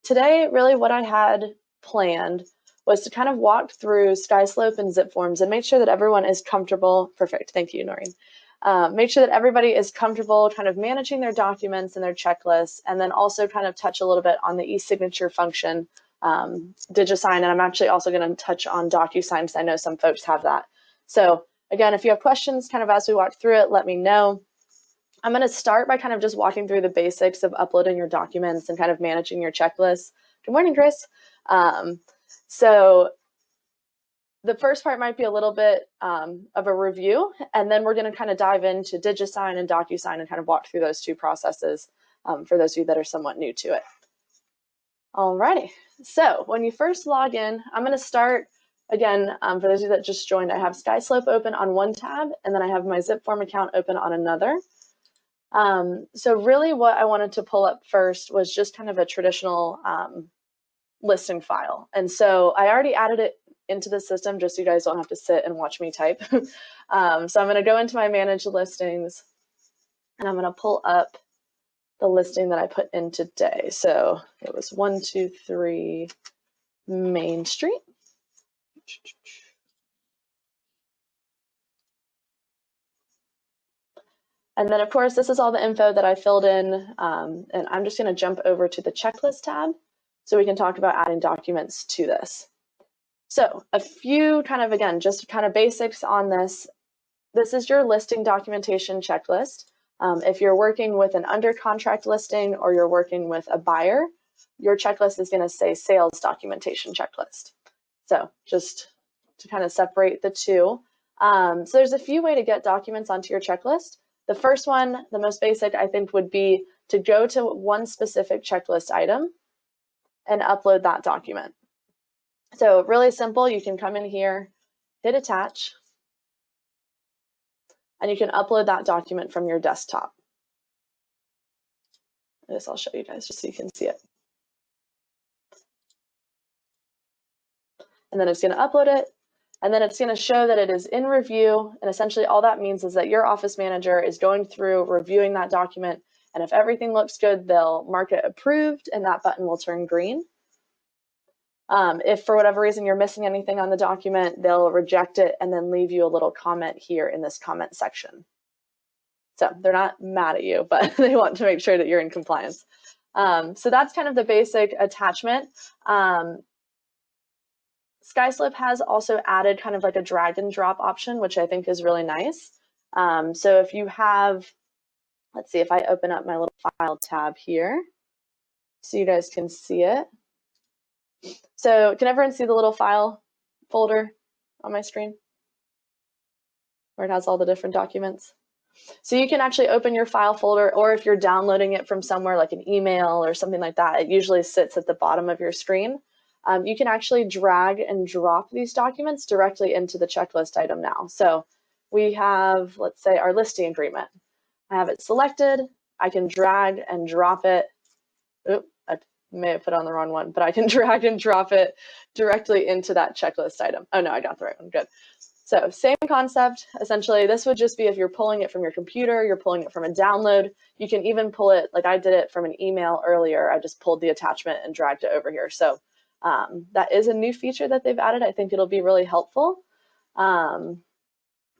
today, really what I had planned was to kind of walk through SkySlope and zipForms and make sure that everyone is comfortable. Perfect, thank you, Noreen. Make sure that everybody is comfortable kind of managing their documents and their checklists, and then also kind of touch a little bit on the e-signature function, Docusign, and I'm actually also going to touch on Docusign because I know some folks have that. So again, if you have questions kind of as we walk through it, let me know. I'm going to start by kind of just walking through the basics of uploading your documents and kind of managing your checklist. Good morning, Chris. So the first part might be a little bit of a review, and then we're going to kind of dive into Docusign and Docusign and kind of walk through those two processes for those of you that are somewhat new to it. Alrighty, so when you first log in, I'm going to start, again, for those of you that just joined, I have SkySlope open on one tab, and then I have my zipForm account open on another. So really what I wanted to pull up first was just kind of a traditional listing file. And so I already added it into the system just so you guys don't have to sit and watch me type. So I'm going to go into my manage listings, and I'm going to pull up the listing that I put in today. So it was 123 Main Street. And then of course, this is all the info that I filled in, and I'm just going to jump over to the checklist tab so we can talk about adding documents to this. So a few kind of, again, just kind of basics on this. This is your listing documentation checklist. If you're working with an under contract listing or you're working with a buyer, your checklist is going to say sales documentation checklist. So just to kind of separate the two. So there's a few ways to get documents onto your checklist. The first one, the most basic, I think, would be to go to one specific checklist item and upload that document. So really simple, you can come in here, hit attach, and you can upload that document from your desktop. This I'll show you guys just so you can see it. And then it's going to upload it, and then it's going to show that it is in review, and essentially all that means is that your office manager is going through reviewing that document, and if everything looks good, they'll mark it approved, and that button will turn green. If for whatever reason you're missing anything on the document, they'll reject it and then leave you a little comment here in this comment section. So they're not mad at you, but they want to make sure that you're in compliance. So that's kind of the basic attachment. SkySlope has also added kind of like a drag and drop option, which I think is really nice. So if you have, let's see if I open up my little file tab here so you guys can see it. So can everyone see the little file folder on my screen where it has all the different documents? So you can actually open your file folder, or if you're downloading it from somewhere like an email or something like that, it usually sits at the bottom of your screen. You can actually drag and drop these documents directly into the checklist item now. So we have, let's say, our listing agreement. I have it selected. I can drag and drop it. Oop, I may have put on the wrong one, but I can drag and drop it directly into that checklist item. Oh no, I got the right one, good. So same concept, essentially. This would just be if you're pulling it from your computer, you're pulling it from a download. You can even pull it, like I did it from an email earlier. I just pulled the attachment and dragged it over here. So that is a new feature that they've added. I think it'll be really helpful. And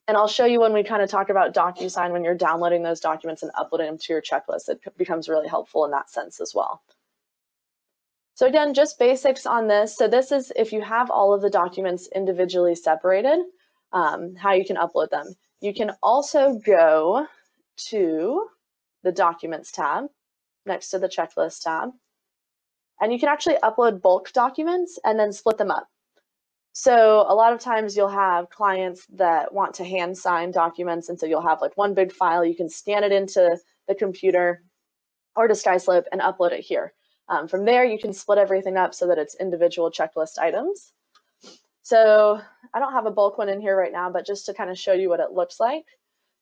I'll show you when we kind of talk about Docusign, when you're downloading those documents and uploading them to your checklist, it becomes really helpful in that sense as well. So again, just basics on this. So this is if you have all of the documents individually separated, how you can upload them. You can also go to the Documents tab next to the Checklist tab, and you can actually upload bulk documents and then split them up. So a lot of times you'll have clients that want to hand sign documents, and so you'll have like one big file. You can scan it into the computer or to SkySlope and upload it here. From there, you can split everything up so that it's individual checklist items. So I don't have a bulk one in here right now, but just to kind of show you what it looks like,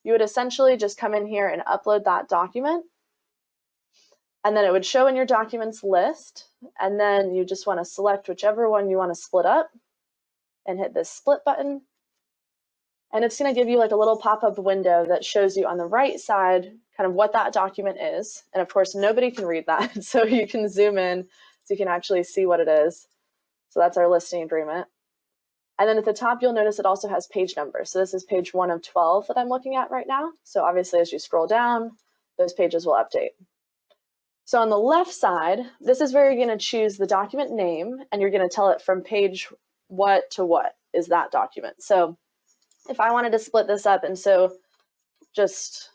you would essentially just come in here and upload that document, and then it would show in your documents list, and then you just want to select whichever one you want to split up and hit this split button, and it's going to give you like a little pop-up window that shows you on the right side kind of what that document is. And of course, nobody can read that, so you can zoom in so you can actually see what it is. So that's our listing agreement. And then at the top, you'll notice it also has page numbers. So this is page 1 of 12 that I'm looking at right now. So obviously, as you scroll down, those pages will update. So on the left side, this is where you're going to choose the document name, and you're going to tell it from page what to what is that document. So if I wanted to split this up, and so just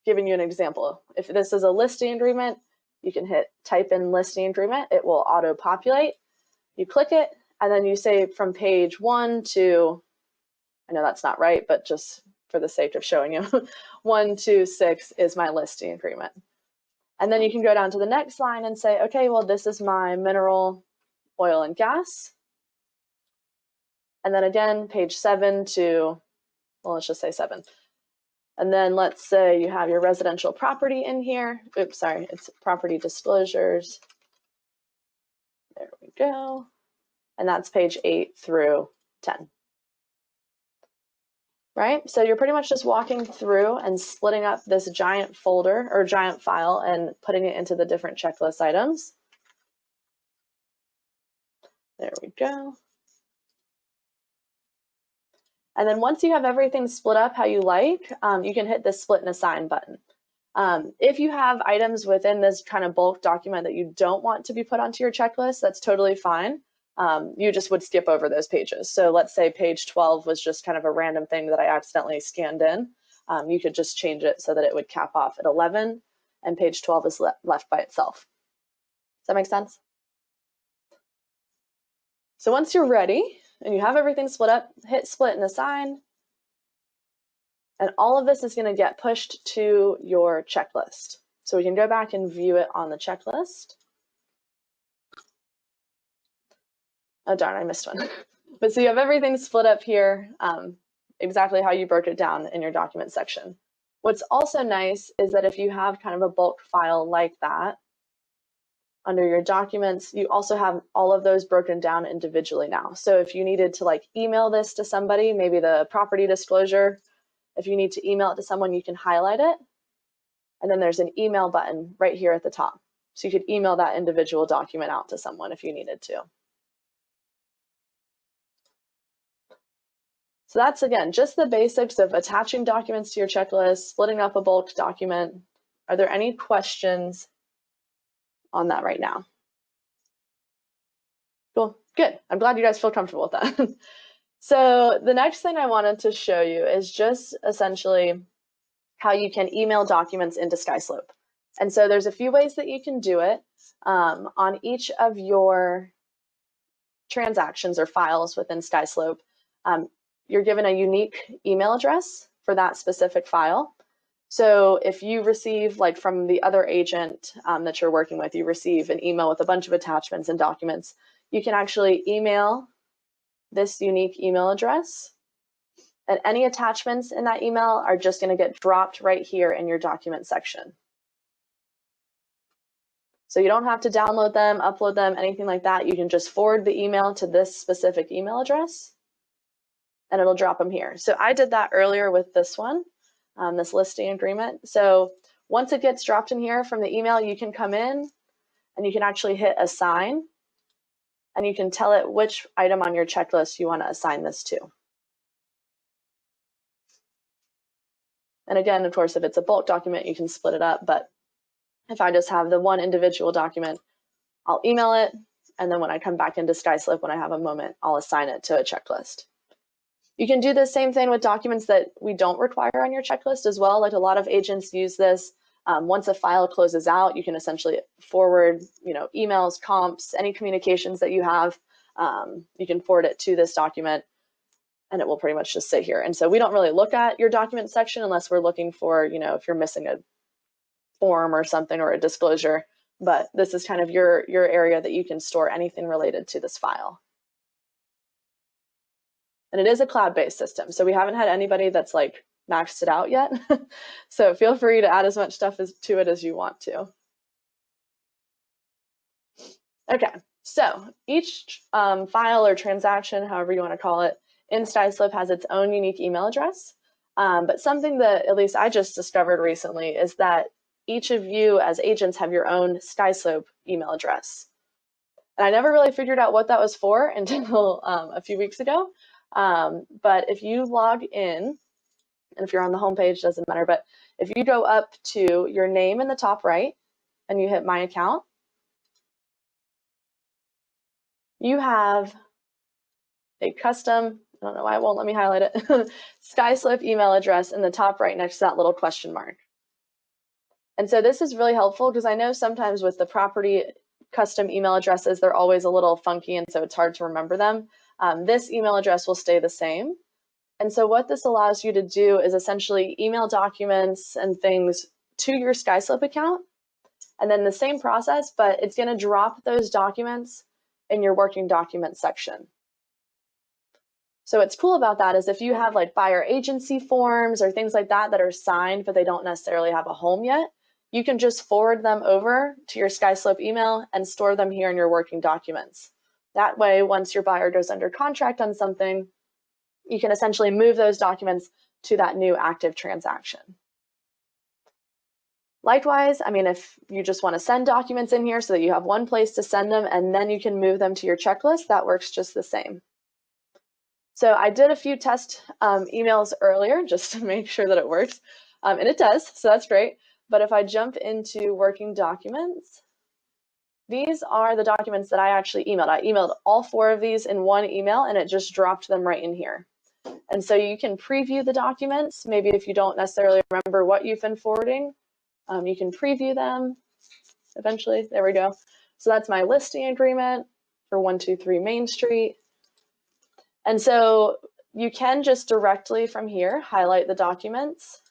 giving you an example, if this is a listing agreement, you can hit type in listing agreement. It will auto-populate. You click it, and then you say from page 1 to, I know that's not right, but just for the sake of showing you, 1 to 6 is my listing agreement. And then you can go down to the next line and say, okay, well, this is my mineral, oil, and gas. And then again, page 7 to, well, let's just say 7. And then let's say you have your residential property in here. Oops, sorry, it's property disclosures. There we go. And that's page 8 through 10. Right? So you're pretty much just walking through and splitting up this giant folder or giant file and putting it into the different checklist items. There we go. And then once you have everything split up how you like, you can hit the split and assign button. If you have items within this kind of bulk document that you don't want to be put onto your checklist, that's totally fine. You just would skip over those pages. So let's say page 12 was just kind of a random thing that I accidentally scanned in. You could just change it so that it would cap off at 11 and page 12 is left by itself. Does that make sense? So once you're ready and you have everything split up, hit split and assign. And all of this is going to get pushed to your checklist. So we can go back and view it on the checklist. Oh darn, I missed one. But so you have everything split up here, exactly how you broke it down in your document section. What's also nice is that if you have kind of a bulk file like that, under your documents, you also have all of those broken down individually now. So if you needed to like email this to somebody, maybe the property disclosure, if you need to email it to someone, you can highlight it. And then there's an email button right here at the top. So you could email that individual document out to someone if you needed to. So that's, again, just the basics of attaching documents to your checklist, splitting up a bulk document. Are there any questions on that right now? Cool, good. I'm glad you guys feel comfortable with that. So the next thing I wanted to show you is just essentially how you can email documents into SkySlope. And so there's a few ways that you can do it. On each of your transactions or files within SkySlope, you're given a unique email address for that specific file. So if you receive, like from the other agent that you're working with, you receive an email with a bunch of attachments and documents, you can actually email this unique email address, and any attachments in that email are just going to get dropped right here in your document section. So you don't have to download them, upload them, anything like that. You can just forward the email to this specific email address, and it'll drop them here. So I did that earlier with this one, this listing agreement. So once it gets dropped in here from the email, you can come in and you can actually hit assign, and you can tell it which item on your checklist you want to assign this to. And again, of course, if it's a bulk document, you can split it up. But if I just have the one individual document, I'll email it. And then when I come back into SkySlope, when I have a moment, I'll assign it to a checklist. You can do the same thing with documents that we don't require on your checklist as well. Like a lot of agents use this. Once a file closes out, you can essentially forward, emails, comps, any communications that you have. You can forward it to this document, and it will pretty much just sit here. And so we don't really look at your document section unless we're looking for, if you're missing a form or something or a disclosure. But this is kind of your area that you can store anything related to this file. And it is a cloud-based system, so we haven't had anybody that's like maxed it out yet. So feel free to add as much stuff to it as you want to. Okay, so each file or transaction, however you want to call it, in SkySlope has its own unique email address. But something that at least I just discovered recently is that each of you as agents have your own SkySlope email address. And I never really figured out what that was for until a few weeks ago. But if you log in, and if you're on the home page, doesn't matter, but if you go up to your name in the top right and you hit My Account, you have a custom, I don't know why it won't let me highlight it, SkySlope email address in the top right next to that little question mark. And so this is really helpful because I know sometimes with the property custom email addresses, they're always a little funky, and so it's hard to remember them. This email address will stay the same. And so what this allows you to do is essentially email documents and things to your SkySlope account, and then the same process, but it's going to drop those documents in your working documents section. So what's cool about that is if you have like buyer agency forms or things like that that are signed, but they don't necessarily have a home yet, you can just forward them over to your SkySlope email and store them here in your working documents. That way, once your buyer goes under contract on something, you can essentially move those documents to that new active transaction. Likewise, I mean, if you just want to send documents in here so that you have one place to send them and then you can move them to your checklist, that works just the same. So I did a few test emails earlier just to make sure that it works, and it does, so that's great. But if I jump into working documents, these are the documents that I actually emailed. I emailed all 4 of these in one email, and it just dropped them right in here. And so you can preview the documents. Maybe if you don't necessarily remember what you've been forwarding, you can preview them eventually. There we go. So that's my listing agreement for 123 Main Street. And so you can just directly from here highlight the documents,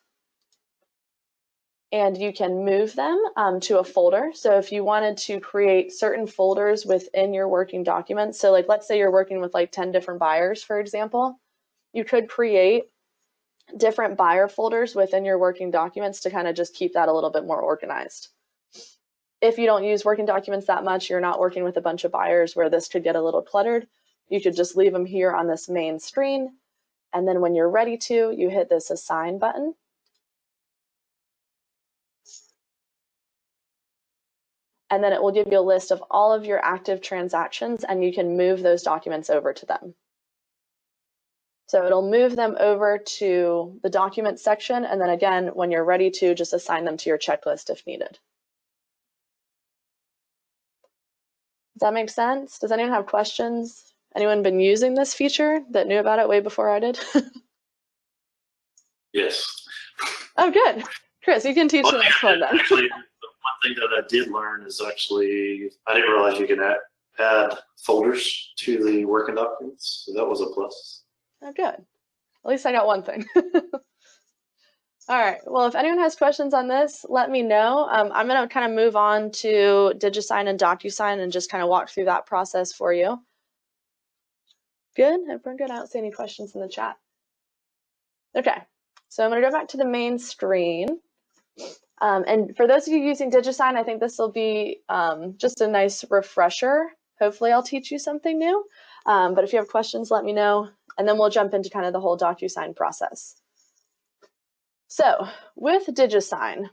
and you can move them to a folder. So if you wanted to create certain folders within your working documents, so like let's say you're working with like 10 different buyers, for example, you could create different buyer folders within your working documents to kind of just keep that a little bit more organized. If you don't use working documents that much, you're not working with a bunch of buyers where this could get a little cluttered, you could just leave them here on this main screen. And then when you're ready to, you hit this assign button. And then it will give you a list of all of your active transactions, and you can move those documents over to them. So it'll move them over to the document section, and then again, when you're ready to, just assign them to your checklist if needed. Does that make sense? Does anyone have questions? Anyone been using this feature that knew about it way before I did? Yes. Oh, good. Chris, you can teach the next one then. Actually, one thing that I did learn is actually, I didn't realize you can add folders to the working documents. So that was a plus. Oh, good. At least I got one thing. All right. Well, if anyone has questions on this, let me know. I'm going to kind of move on to Docusign and Docusign and just kind of walk through that process for you. Good? Everyone good? I don't see any questions in the chat. Okay. So I'm going to go back to the main screen. And for those of you using Docusign, I think this will be just a nice refresher. Hopefully I'll teach you something new. But if you have questions, let me know. And then we'll jump into kind of the whole Docusign process. So with Docusign,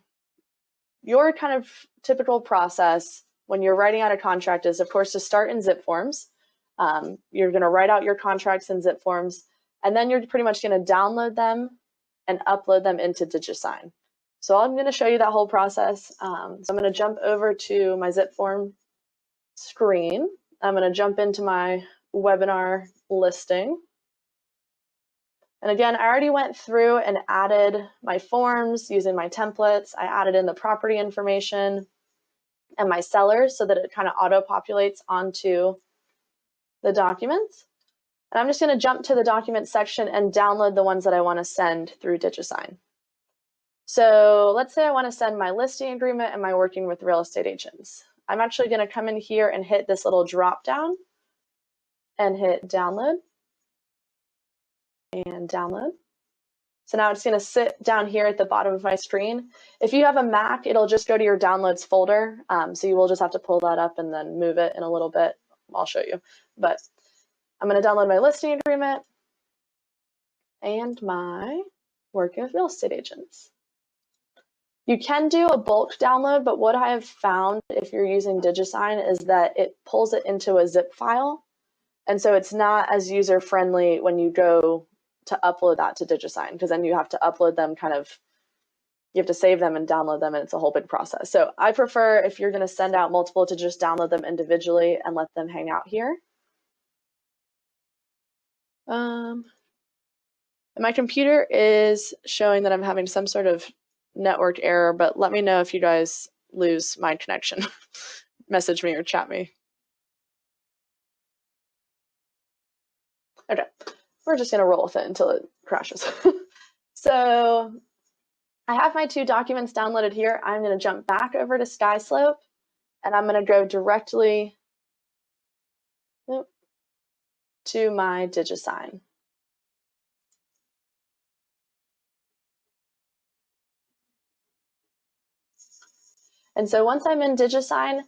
your kind of typical process when you're writing out a contract is, of course, to start in zipForms. You're going to write out your contracts in zipForms, and then you're pretty much going to download them and upload them into Docusign. So I'm going to show you that whole process. So I'm going to jump over to my zipForm screen. I'm going to jump into my webinar listing. And again, I already went through and added my forms using my templates. I added in the property information and my sellers so that it kind of auto-populates onto the documents. And I'm just going to jump to the document section and download the ones that I want to send through Docusign. So let's say I want to send my listing agreement and my working with real estate agents. I'm actually going to come in here and hit this little drop down and hit download and download. So now it's going to sit down here at the bottom of my screen. If you have a Mac, it'll just go to your downloads folder. So you will just have to pull that up and then move it in a little bit. I'll show you. But I'm going to download my listing agreement and my working with real estate agents. You can do a bulk download, but what I have found if you're using Docusign is that it pulls it into a zip file. And so it's not as user-friendly when you go to upload that to Docusign, because then you have to upload them you have to save them and download them, and it's a whole big process. So I prefer, if you're going to send out multiple, to just download them individually and let them hang out here. My computer is showing that I'm having some sort of network error, but let me know if you guys lose my connection. Message me or chat me. Okay, we're just going to roll with it until it crashes. So I have my 2 documents downloaded here. I'm going to jump back over to SkySlope, and I'm going to go directly to my Docusign. And so once I'm in Docusign,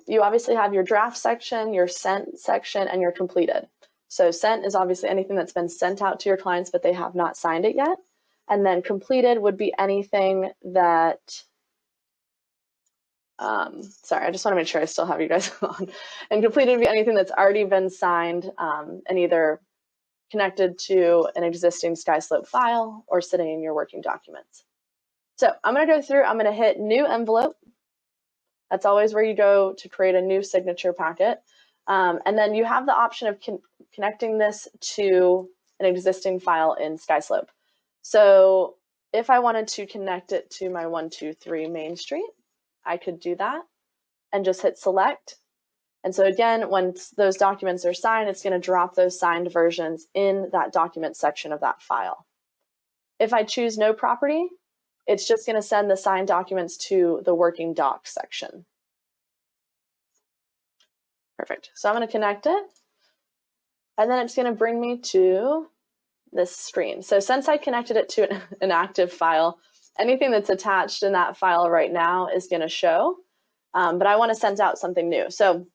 you obviously have your draft section, your sent section, and your completed. So sent is obviously anything that's been sent out to your clients, but they have not signed it yet. And then completed would be anything that, sorry, I just want to make sure I still have you guys on. And completed would be anything that's already been signed and either connected to an existing SkySlope file or sitting in your working documents. So I'm going to go through, I'm going to hit new envelope. That's always where you go to create a new signature packet. And then you have the option of connecting this to an existing file in SkySlope. So if I wanted to connect it to my 123 Main Street, I could do that and just hit select. And so again, once those documents are signed, it's going to drop those signed versions in that document section of that file. If I choose no property, it's just going to send the signed documents to the working docs section. Perfect. So I'm going to connect it, and then it's going to bring me to this screen. So since I connected it to an active file, anything that's attached in that file right now is going to show, but I want to send out something new. So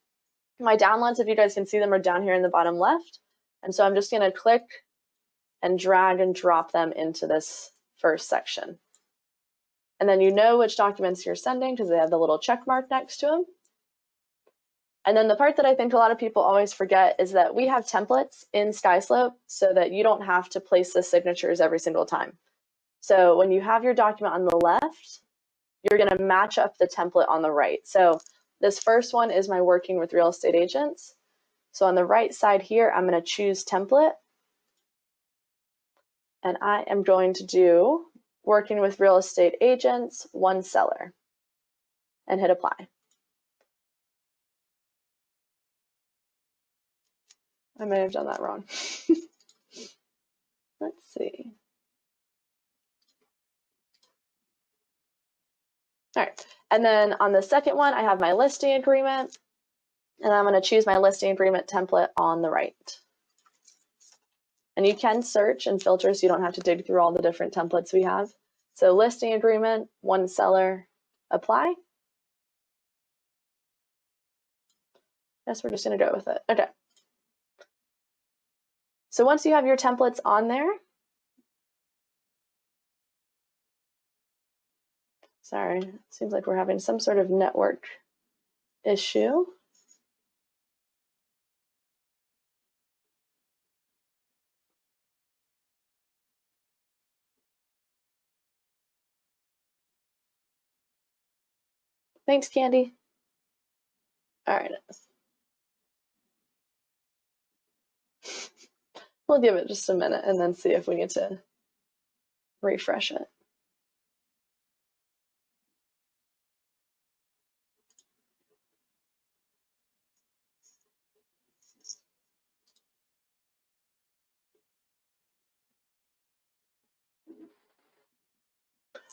my downloads, if you guys can see them, are down here in the bottom left. And so I'm just going to click and drag and drop them into this first section. And then you know which documents you're sending because they have the little check mark next to them. And then the part that I think a lot of people always forget is that we have templates in SkySlope so that you don't have to place the signatures every single time. So when you have your document on the left, you're going to match up the template on the right. So this first one is my working with real estate agents. So on the right side here, I'm going to choose template. And I am going to do working with real estate agents, 1 seller, and hit apply. I may have done that wrong. Let's see. All right, and then on the second one, I have my listing agreement, and I'm going to choose my listing agreement template on the right. And you can search and filter so you don't have to dig through all the different templates we have. So listing agreement, 1 seller, apply. Guess we're just going to go with it. Okay. So once you have your templates on there, sorry, it seems like we're having some sort of network issue. Thanks, Candy. All right. We'll give it just a minute and then see if we need to refresh it.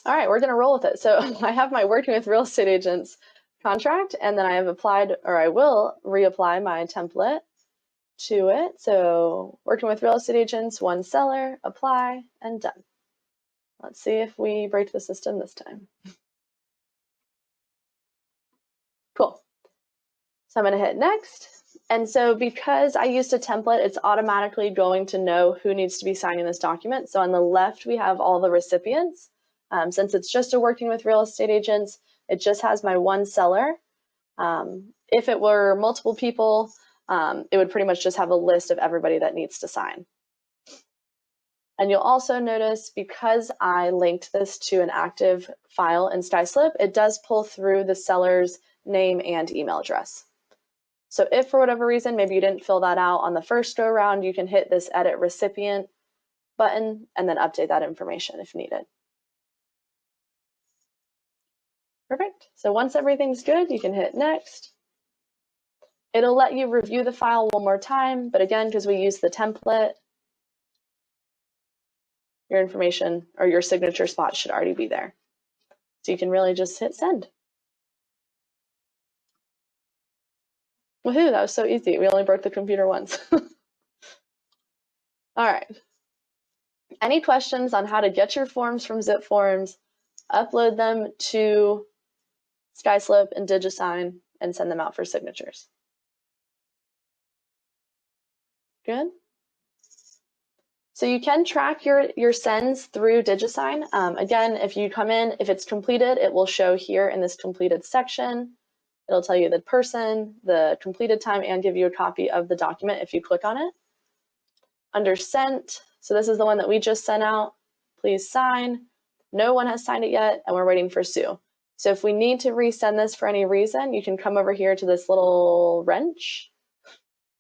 All right, we're going to roll with it. So I have my working with real estate agents contract, and then I have applied, or I will reapply my template to it. So working with real estate agents, 1 seller, apply, and done. Let's see if we break the system this time. Cool. So I'm going to hit next. And so because I used a template, it's automatically going to know who needs to be signing this document. So on the left, we have all the recipients. Since it's just a working with real estate agents, it just has my one seller. If it were multiple people, it would pretty much just have a list of everybody that needs to sign. And you'll also notice, because I linked this to an active file in SkySlope, it does pull through the seller's name and email address. So if for whatever reason, maybe you didn't fill that out on the first go around, you can hit this edit recipient button and then update that information if needed. Perfect. So once everything's good, you can hit next. It'll let you review the file one more time, but again, because we use the template, your information or your signature spot should already be there. So you can really just hit send. Woohoo, that was so easy. We only broke the computer once. All right. Any questions on how to get your forms from zipForms, upload them to SkySlope and Docusign, and send them out for signatures? Good. So you can track your sends through Docusign. Again, if you come in, if it's completed, it will show here in this completed section. It'll tell you the person, the completed time, and give you a copy of the document if you click on it. Under sent, so this is the one that we just sent out. Please sign. No one has signed it yet, and we're waiting for Sue. So if we need to resend this for any reason, you can come over here to this little wrench.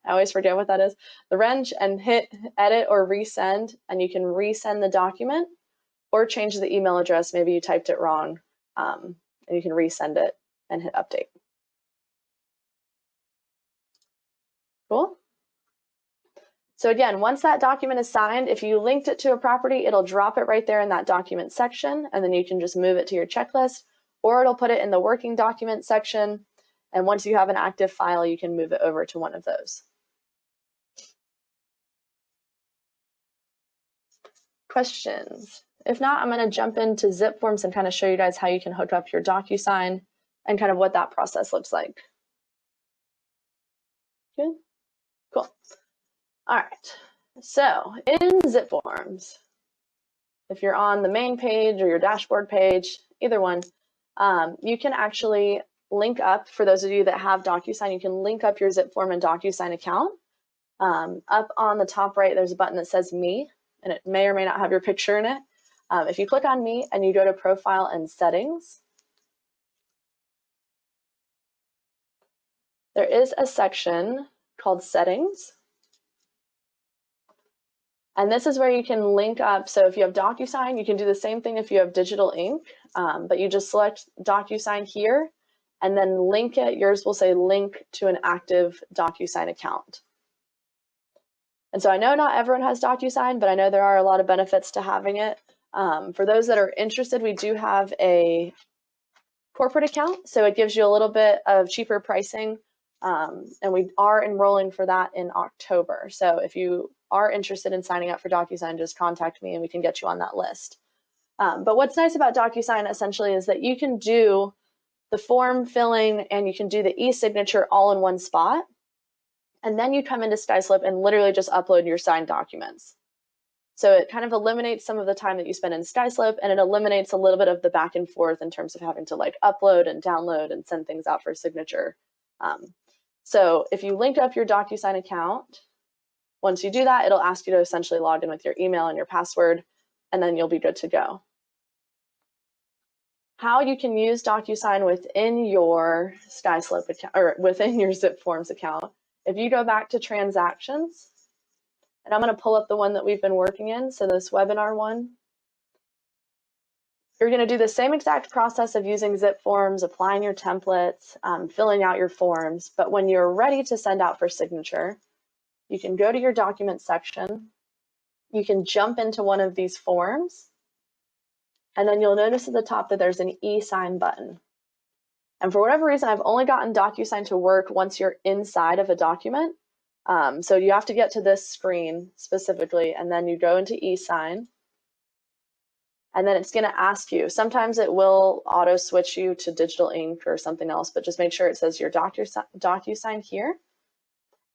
I always forget what that is. The wrench, and hit edit or resend, and you can resend the document or change the email address. Maybe you typed it wrong, and you can resend it and hit update. Cool. So again, once that document is signed, if you linked it to a property, it'll drop it right there in that document section, and then you can just move it to your checklist, or it'll put it in the working document section. And once you have an active file, you can move it over to one of those. Questions? If not, I'm going to jump into zipForms and kind of show you guys how you can hook up your Docusign and kind of what that process looks like. Good? Cool. All right. So in zipForms, if you're on the main page or your dashboard page, either one, you can actually link up, for those of you that have Docusign, you can link up your zipForm and Docusign account. Up on the top right, there's a button that says Me, and it may or may not have your picture in it. If you click on Me and you go to Profile and Settings, there is a section called Settings. And this is where you can link up. So if you have Docusign, you can do the same thing if you have digital ink, but you just select Docusign here and then link it. Yours will say link to an active Docusign account. And so I know not everyone has Docusign, but I know there are a lot of benefits to having it. For those that are interested, we do have a corporate account, so it gives you a little bit of cheaper pricing, and we are enrolling for that in October. So if you are interested in signing up for Docusign, just contact me and we can get you on that list. But what's nice about Docusign essentially is that you can do the form filling and you can do the e-signature all in one spot. And then you come into SkySlope and literally just upload your signed documents. So it kind of eliminates some of the time that you spend in SkySlope, and it eliminates a little bit of the back and forth in terms of having to like upload and download and send things out for signature. So if you link up your Docusign account, once you do that, it'll ask you to essentially log in with your email and your password, and then you'll be good to go. How you can use Docusign within your SkySlope account, or within your zipForms account. If you go back to transactions, and I'm going to pull up the one that we've been working in, so this webinar one, you're going to do the same exact process of using zipForms, applying your templates, filling out your forms, but when you're ready to send out for signature, you can go to your document section, you can jump into one of these forms, and then you'll notice at the top that there's an e-sign button. And for whatever reason, I've only gotten Docusign to work once you're inside of a document. So you have to get to this screen specifically, and then you go into e-sign, and then it's going to ask you. Sometimes it will auto switch you to digital ink or something else, but just make sure it says your Docusign here,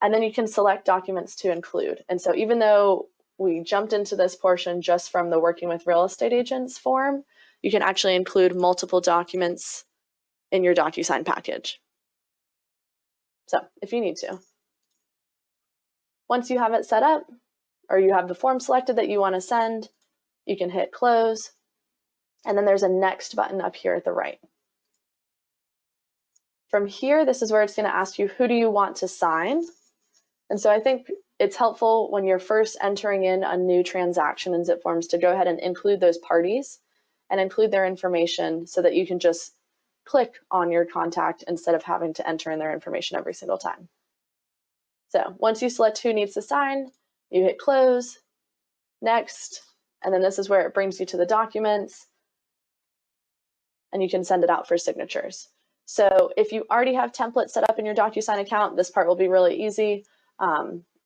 and then you can select documents to include. And so even though we jumped into this portion just from the Working with Real Estate Agents form, you can actually include multiple documents in your Docusign package. So if you need to. Once you have it set up, or you have the form selected that you want to send, you can hit close, and then there's a next button up here at the right. From here, this is where it's going to ask you, who do you want to sign? And so I think it's helpful when you're first entering in a new transaction in zipForms to go ahead and include those parties and include their information so that you can just click on your contact instead of having to enter in their information every single time. So once you select who needs to sign, you hit close, next, and then this is where it brings you to the documents, and you can send it out for signatures. So if you already have templates set up in your Docusign account, this part will be really easy,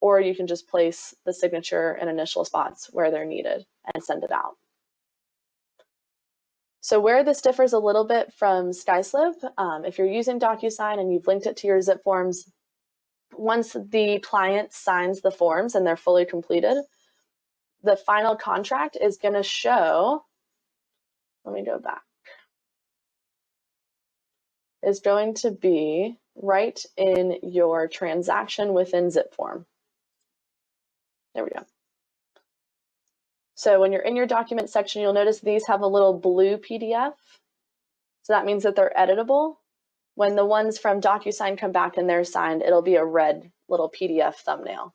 or you can just place the signature in initial spots where they're needed and send it out. So where this differs a little bit from SkySlope, if you're using Docusign and you've linked it to your zipForms, once the client signs the forms and they're fully completed, the final contract is going to show, let me go back, is going to be right in your transaction within zipForm. There we go. So when you're in your document section, you'll notice these have a little blue PDF. So that means that they're editable. When the ones from Docusign come back and they're signed, it'll be a red little PDF thumbnail.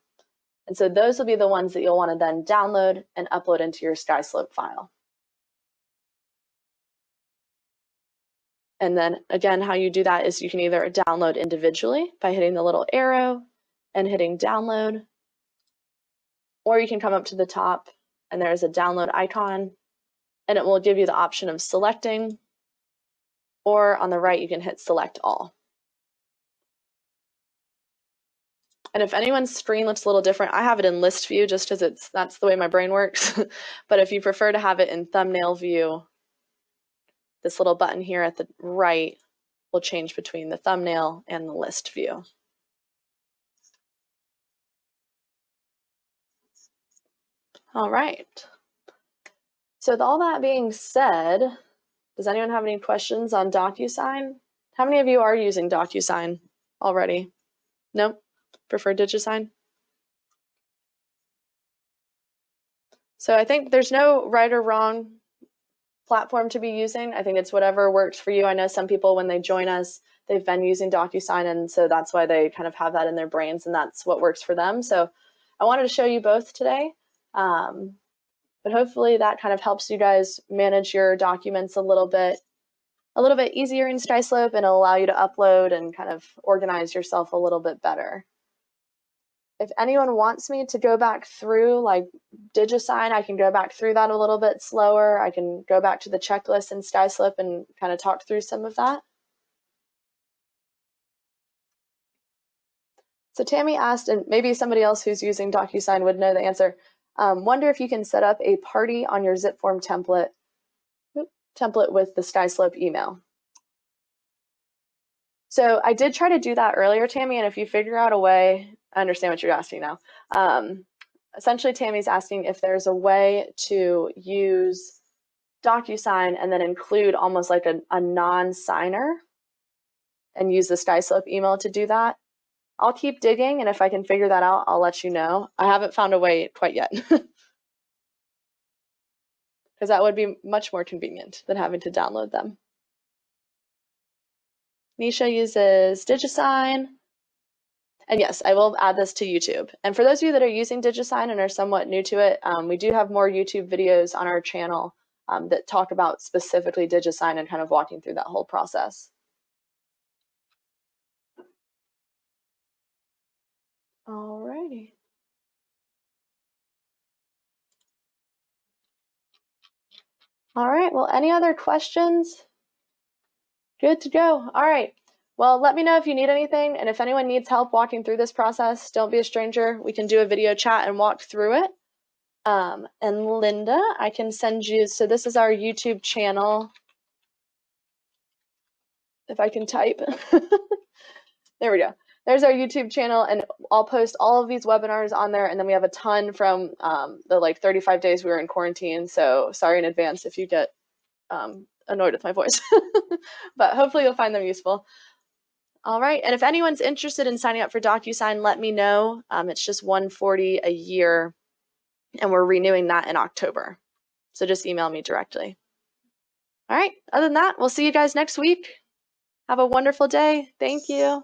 And so those will be the ones that you'll want to then download and upload into your SkySlope file. And then again, how you do that is you can either download individually by hitting the little arrow and hitting download, or you can come up to the top and there's a download icon and it will give you the option of selecting, or on the right, you can hit select all. And if anyone's screen looks a little different, I have it in list view just because that's the way my brain works. But if you prefer to have it in thumbnail view, this little button here at the right will change between the thumbnail and the list view. All right. So with all that being said, does anyone have any questions on Docusign? How many of you are using Docusign already? No? Prefer Digisign? So I think there's no right or wrong platform to be using. I think it's whatever works for you. I know some people, when they join us, they've been using Docusign, and so that's why they kind of have that in their brains, and that's what works for them. So I wanted to show you both today, but hopefully that kind of helps you guys manage your documents a little bit easier in SkySlope, and it'll allow you to upload and kind of organize yourself a little bit better. If anyone wants me to go back through like Digisign, I can go back through that a little bit slower. I can go back to the checklist in SkySlope and kind of talk through some of that. So Tammy asked, and maybe somebody else who's using Docusign would know the answer, wonder if you can set up a party on your zipForm template with the SkySlope email. So I did try to do that earlier, Tammy, and if you figure out a way, I understand what you're asking now. Essentially, Tammy's asking if there's a way to use Docusign and then include almost like a non-signer and use the SkySlope email to do that. I'll keep digging, and if I can figure that out, I'll let you know. I haven't found a way quite yet, because that would be much more convenient than having to download them. Nisha uses Digisign. And yes, I will add this to YouTube. And for those of you that are using Digisign and are somewhat new to it, we do have more YouTube videos on our channel that talk about specifically Digisign and kind of walking through that whole process. Alrighty. All right, well, any other questions? Good to go. All right. Well, let me know if you need anything, and if anyone needs help walking through this process, don't be a stranger. We can do a video chat and walk through it. And Linda, I can send you, so this is our YouTube channel. If I can type. There we go. There's our YouTube channel, and I'll post all of these webinars on there, and then we have a ton from the like 35 days we were in quarantine, so sorry in advance if you get annoyed with my voice. But hopefully you'll find them useful. All right, and if anyone's interested in signing up for Docusign, let me know. It's just $140 a year, and we're renewing that in October. So just email me directly. All right, other than that, we'll see you guys next week. Have a wonderful day. Thank you.